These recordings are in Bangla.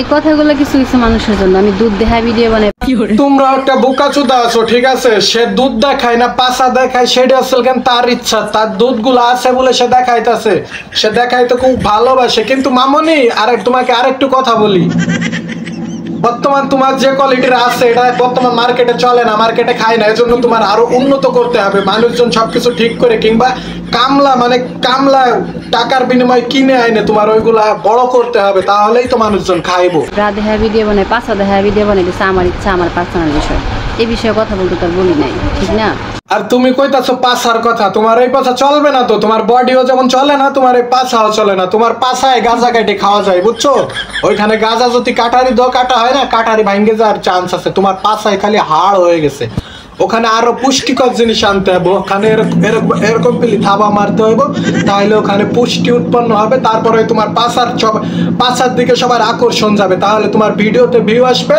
এই কথাগুলো কিছু কিছু মানুষের জন্য আমি দুধ দেখাই ভিডিও বানাই। তোমরা একটা বোকাচোদা আছো, ঠিক আছে? সে দুধ দেখায় না পাছা দেখায়, সেটা আসলে কেন তার ইচ্ছা, তার দুধগুলো আছে বলে সে দেখাইতেছে, সে দেখাইতে খুব ভালোবাসে। কিন্তু মামনি, তোমাকে আরেকটু কথা বলি, বর্তমান তোমার যে কোয়ালিটির আছে এটা বর্তমান মার্কেটে চলে না, মার্কেটে খায় না। এজন্য তোমার আরো উন্নত করতে হবে, মানুষজন সবকিছু ঠিক করে কিংবা কামলা টাকার বিনিময়ে কিনে আইনে তোমার ওইগুলা বড় করতে হবে, তাহলেই তো মানুষজন খাইবো। দেখায় ভিডিও বানাই, পাঁচা দেখায় ভিডিও বানাই দিচ্ছে আমার ইচ্ছা, আমার পার্সোনাল বিষয়। এই বিষয়ে কথা বলতে তার বলি নাই, ঠিক না? আর তুমি কইতাছো পাছার কথা, তোমার এই পাছা চলবে না তো, তোমার বডিও যেমন চলে না তোমার এই পাছাও চলে না। তোমার পাছায় গাঁজা কাটে খাওয়া যায়, বুঝছো? ওইখানে গাঁজা যদি কাটারি দাও কাটা হয় না, কাটারি ভাঙ্গে যাওয়ার চান্স আছে। তোমার পাছায় খালি হাড় হয়ে গেছে, ওখানে আরো পুষ্টিকর জিনিস আনতে হবে, ওখানে এরকম পিলি থাবা মারতে হইব, তাহলে ওখানে পুষ্টি উৎপন্ন হবে। তারপরে তোমার পাছার দিকে সবার আকর্ষণ যাবে, তাহলে তোমার ভিডিওতে ভিউ আসবে,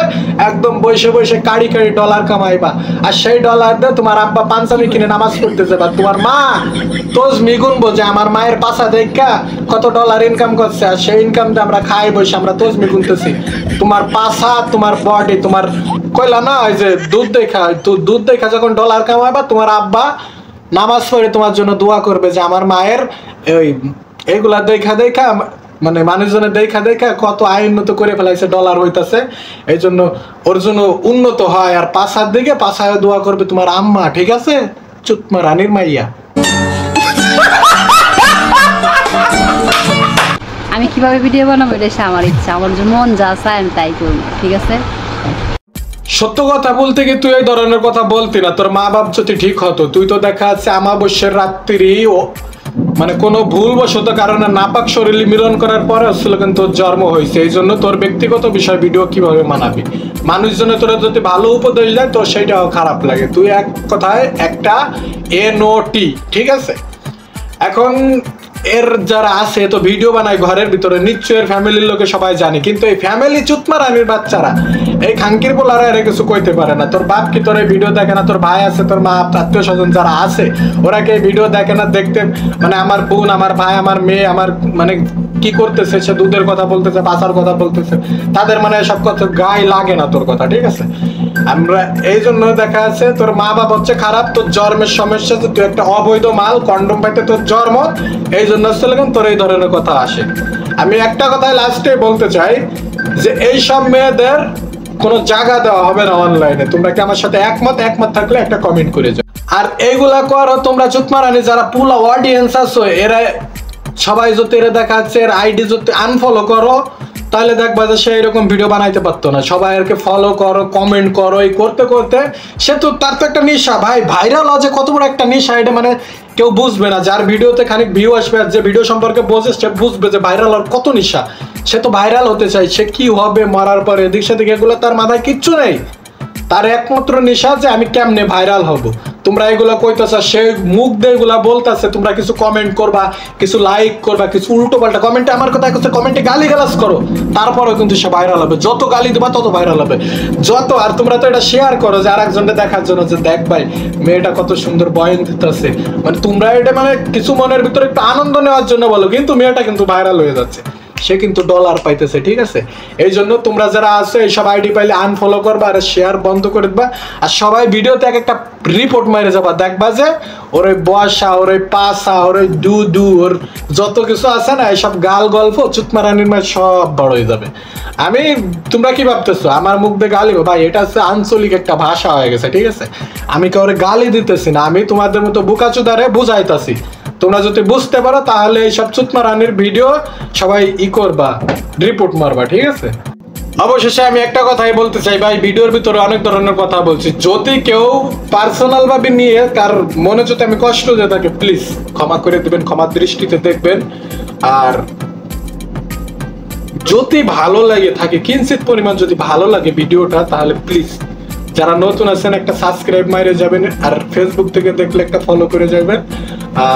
একদম বসে বসে কাড়ি কাড়ি ডলার কামাইবা। আর সেই ডলার দিয়ে তোমার আব্বা পাঞ্জাবি কিনে নামাজ পড়তে যাবে, তোমার মা তোজ মিগুনবো যে আমার মায়ের পাছা দেখা কত ডলার ইনকাম করছে, আর সেই ইনকাম দিয়ে আমরা খাই বসে আমরা তোজ মিগুনতেছি। তোমার পাছা, তোমার বডি, তোমার কইলা না ওই যে দুধ দেখা যখন ডলার কামাইবা, তোমার আব্বা নামাজ পড়ে তোমার জন্য দোয়া করবে যে আমার মায়ের এইগুলা দেখা মানে মানুষজনের দেখা কত আয় উন্নত করে ফেলাইছে, ডলার হইতাছে, এই জন্য ওর জন্য উন্নত হয়। আর পাছার দিকে পাছায় দোয়া করবে তোমার আম্মা, ঠিক আছে? চুতমা রানীর মাইয়া। আমি কিভাবে ভিডিও বানাবো এটা আমার ইচ্ছা, আমার যে মন যা চায় আমি তাই করবো, ঠিক আছে? সত্য কথা বলতে কি তুই এই ধরনের কথা বলতি না, তোর মা বাপ যদি ঠিক হতো। তুই তো দেখা যাচ্ছে আমাবস্যার রাত্রি মানে কোনো ভুলবশত কারণে নাপাক শরীর মিলন করার পরে আসলে কিন্তু তোর জন্ম হয়েছে। এই জন্য তোর ব্যক্তিগত বিষয় ভিডিও কিভাবে মানাবি, মানুষজনে তোরা যদি ভালো উপদেশ দেয় তোর সেইটাও খারাপ লাগে। তুই এক কথায় একটা NOT, ঠিক আছে? এখন এর যারা আছে তো ভিডিও বানায় ঘরের ভিতরে, নিশ্চয়ই ফ্যামিলির লোকে সবাই জানে, কিন্তু এই ফ্যামিলি চুতমা রানীর বাচ্চারা, এই খাঙ্কির বলারা এর কিছু কইতে পারে না। তোর বাপ কি তোর এই ভিডিও দেখে না? তোর ভাই আছে, তোর মা, আত্মীয় স্বজন যারা আছে ওরা কি এই ভিডিও দেখে না? দেখতে মানে আমার বোন, আমার ভাই, আমার মেয়ে, আমার মানে কি করতেছে, সে দুধের কথা বলতেছে, বাঁচার কথা বলতেছে, তাদের মানে সব কথা গায়ে লাগে না তোর কথা, ঠিক আছে? আমরা এই জন্য দেখা যাচ্ছে তোর মা বাপ হচ্ছে খারাপ, তোর জন্মের সমস্যা, তুই একটা অবৈধ মাল, কন্ডম পাইতে তোর জন্ম, এই জন্য তোর এই ধরনের কথা আসে। আমি একটা কথাই লাস্টে বলতে চাই যে এই সব মেয়েদের কোনো জায়গা দেওয়া হবে না অনলাইনে। তোমরা কি আমার সাথে একমত থাকলে একটা কমেন্ট করে যাও। আর এইগুলা করো তোমরা চুতমা রানী যারা পুলা অডিয়েন্স আছো, এরা সবাই যদি এরা দেখা যাচ্ছে এর আইডি যদি আনফলো করো, তাহলে দেখবা যে সে এরকম ভিডিও বানাইতে পারতো না। সবাই এরকে ফলো করো, কমেন্ট করো, এই করতে করতে সে তো তার তো একটা নেশা ভাই, ভাইরাল আছে কত বড় একটা নেশা, এটা মানে কেউ বুঝবে না। যার ভিডিওতে খানিক ভিউ আসবে আর যে ভিডিও সম্পর্কে বোঝে সে বুঝবে যে ভাইরাল আর কত নেশা। সে তো ভাইরাল হতে চাই, সে কি হবে মরার পরে, এদিক সেদিক এগুলো তার মাথায় কিচ্ছু নেই। তার একমাত্র নেশা যে আমি কেমনে ভাইরাল হব। তোমরা এগুলা কইতেছ, সে মুখ দিয়ে এগুলা বলতেছে, তোমরা কিছু কমেন্ট করবা, কিছু লাইক করবা, কিছু উল্টো পাল্টা কমেন্টে আমার কথা করছে, কমেন্টে গালি গালাজ করো, তারপরেও কিন্তু সে ভাইরাল হবে। যত গালি দেবা তত ভাইরাল হবে, যত। আর তোমরা তো এটা শেয়ার করো যে আরেকজনকে দেখার জন্য, যে দেখ ভাই মেয়েটা কত সুন্দর বয়ান দিতেছে, মানে তোমরা এটা মানে কিছু মনের ভিতরে একটু আনন্দ নেওয়ার জন্য বলো, কিন্তু মেয়েটা কিন্তু ভাইরাল হয়ে যাচ্ছে, সে কিন্তু ডলার পাইতেছে, ঠিক আছে? এই জন্য তোমরা যারা আছো এইসব আইডি পাইলে আনফলো করবা আর শেয়ার বন্ধ করে দিবা। আর সবাই ভিডিওতে এক একটা রিপোর্ট মারে যাবা, দেখবা যে ওর ওই বসা, ওর ওই পাসা, ওর ওই ডু ওর যত কিছু আছে না, এইসব গাল গল্প চুতমা রানীর মায়ের সব বড় হয়ে যাবে। তোমরা কি ভাবতেছো আমার মুখ দিয়ে গালি? ভাই এটা হচ্ছে আঞ্চলিক একটা ভাষা হয়ে গেছে, ঠিক আছে? আমি কাউরে গালি দিতেছি না, আমি তোমাদের মতো বুকাচুদারে বুঝাইতাছি। তোমরা যদি বুঝতে পারো তাহলে এইসব চুতমা রানীর ভিডিও সবাই করবা, রিপোর্ট মারবা, ঠিক আছে? অবশেষে আমি একটা কথাই বলতে চাই ভাই, ভিডিওর ভিতরে অনেক ধরনের কথা বলছি, যদি কেউ পার্সোনাল ভাবে নিয়ে তার মনে যদি আমি কষ্ট দিয়ে থাকে, প্লিজ ক্ষমা করে দিবেন, ক্ষমার দৃষ্টিতে দেখবেন। আর যদি ভালো লাগে থাকে, কিঞ্চিত পরিমাণ যদি ভালো লাগে ভিডিওটা, তাহলে প্লিজ যারা নতুন আছেন একটা সাবস্ক্রাইব মাইরে যাবেন, আর ফেসবুক থেকে দেখলে একটা ফলো করে যাবেন।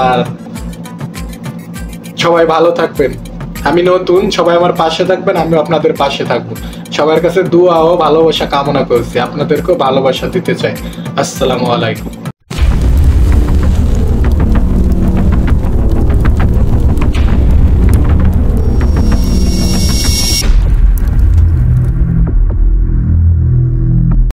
আর সবাই ভালো থাকবেন, আমি নতুন, সবাই আমার পাশে থাকবেন, আমিও আপনাদের পাশে থাকবো। সবার কাছে দোয়া ও ভালোবাসা কামনা করছি, আপনাদেরকেও ভালোবাসা দিতে চাই। আসসালামু আলাইকুম।